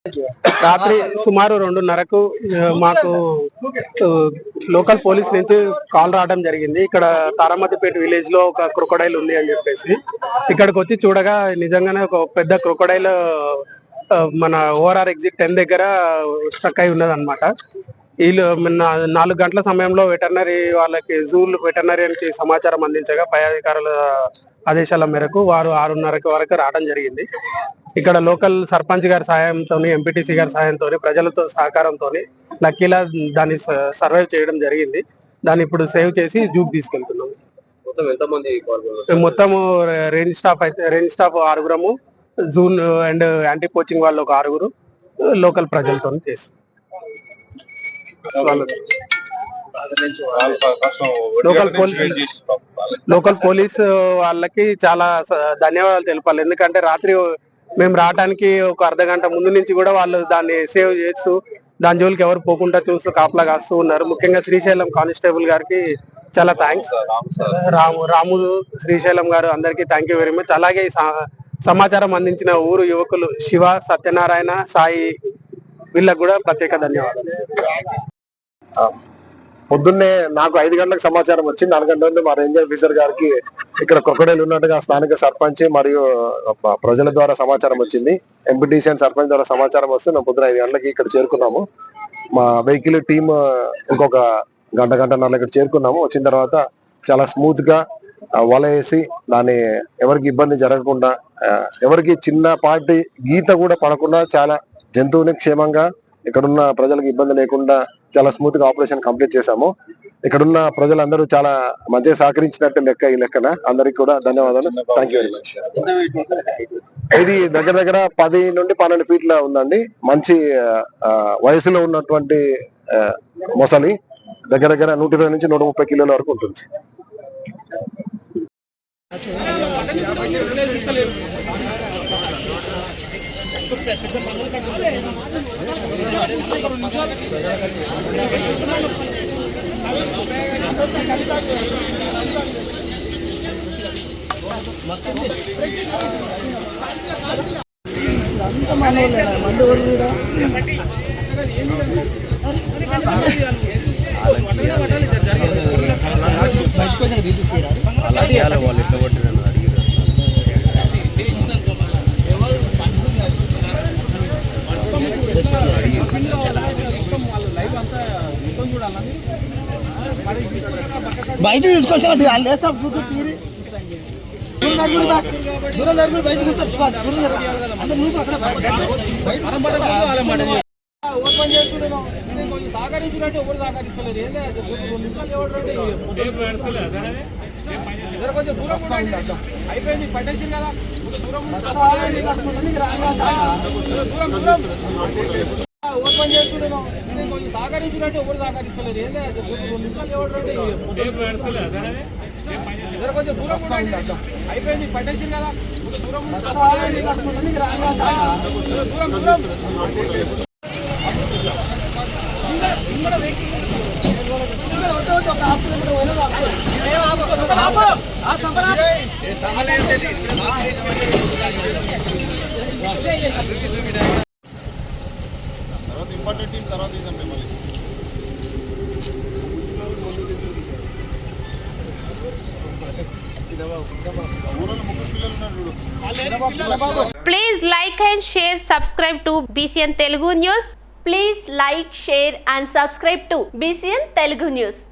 రాత్రి సుమారు 2:30కు మాకు లోకల్ పోలీస్ నుంచి కాల్ రావడం జరిగింది. ఇక్కడ తారామతిపేట విలేజ్ లో ఒక క్రొకొడైల్ ఉంది అని చెప్పేసి ఇక్కడికి వచ్చి చూడగా నిజంగానే ఒక పెద్ద క్రొకొడైల్ మన ఓఆర్ఆర్ ఎగ్జిట్ 10 దగ్గర స్ట్రక్ అయి ఉన్నది అనమాట. వీళ్ళు 4 గంటల సమయంలో వెటర్నరీ వాళ్ళకి వెటర్నరీకి సమాచారం అందించగా పై అధికారుల ఆదేశాల మేరకు వారు 6:30 వరకు రావడం జరిగింది. ఇక్కడ లోకల్ సర్పంచ్ గారి సహాయంతో, ఎంపీటీసీ గారి సహాయంతో, ప్రజలతో సహకారంతో లక్కీలా దాన్ని సర్వైవ్ చేయడం జరిగింది. దాన్ని ఇప్పుడు సేవ్ చేసి జూకి తీసుకెళ్తున్నాము. మొత్తము range staff 6 June and anti poaching వాళ్ళు ఒక 6 లోకల్ ప్రజలతో చేసి లోకల్ పోలీస్ వాళ్ళకి చాలా ధన్యవాదాలు తెలపాలి. ఎందుకంటే రాత్రి మేము రావడానికి ఒక అర్ధగంట ముందు నుంచి కూడా వాళ్ళు దాన్ని సేవ్ చేస్తూ దాని జోలికి ఎవరు పోకుండా చూస్తూ కాపలా కాస్తూ ఉన్నారు. ముఖ్యంగా శ్రీశైలం కానిస్టేబుల్ గారికి చాలా థ్యాంక్స్. రాము శ్రీశైలం గారు అందరికీ థ్యాంక్ యూ వెరీ మచ్. అలాగే సమాచారం అందించిన ఊరు యువకులు శివ, సత్యనారాయణ, సాయి వీళ్ళకు కూడా ప్రత్యేక ధన్యవాదాలు. పొద్దున్నే నాకు 5 గంటలకు సమాచారం వచ్చి 4 గంటల నుండి మా రేంజ్ ఆఫీసర్ గారికి ఇక్కడ క్రొకొడైల్ ఉన్నట్టుగా స్థానిక సర్పంచ్ మరియు ప్రజల ద్వారా సమాచారం వచ్చింది. ఎంపీటీసీ అండ్ సర్పంచ్ ద్వారా సమాచారం వస్తే మేము పొద్దున 5 గంటలకి ఇక్కడ చేరుకున్నాము. మా వెహికల్ టీమ్ ఇంకొక గంటన్నర ఇక్కడ చేరుకున్నాము. వచ్చిన తర్వాత చాలా స్మూత్ గా వల వేసి దాన్ని ఎవరికి ఇబ్బంది జరగకుండా, ఎవరికి చిన్నపాటి గీత కూడా పడకుండా చాలా జంతువుని క్షేమంగా ఇక్కడున్న ప్రజలకు ఇబ్బంది లేకుండా చాలా స్మూత్ గా ఆపరేషన్ కంప్లీట్ చేశాము. ఇక్కడున్న ప్రజలందరూ చాలా మంచిగా సహకరించినట్టు ఈ లెక్కన అందరికి కూడా ధన్యవాదాలు. Thank you very much. ఇది దగ్గర 10 నుండి 12 ఫీట్ల ఉందండి. మంచి వయసులో ఉన్నటువంటి మొసలి దగ్గర 120 నుంచి 130 కిలోల వరకు ఉంటుంది. బయట తీసుకొచ్చామండి వాళ్ళు వేస్తాం తీరి ఓపెన్ చేస్తున్నాం. సహకరించినట్టు ఎవరు సహకరిస్తలేదు. కొంచెం దూరం అయిపోయింది, పట్టేసి కదా ఓపెన్ చేస్తున్నాం. కొంచెం సహకరించినట్టు ఎవరు సహకరిస్తలేదు. కొంచెం దూరం అయిపోయింది, పట్టేసి కదా ఇంపార్టెంట్ టీం తర్వాత ఇద్దాం. మళ్ళీ Please like and share, subscribe to BCN Telugu News. Please like, share and subscribe to BCN Telugu News.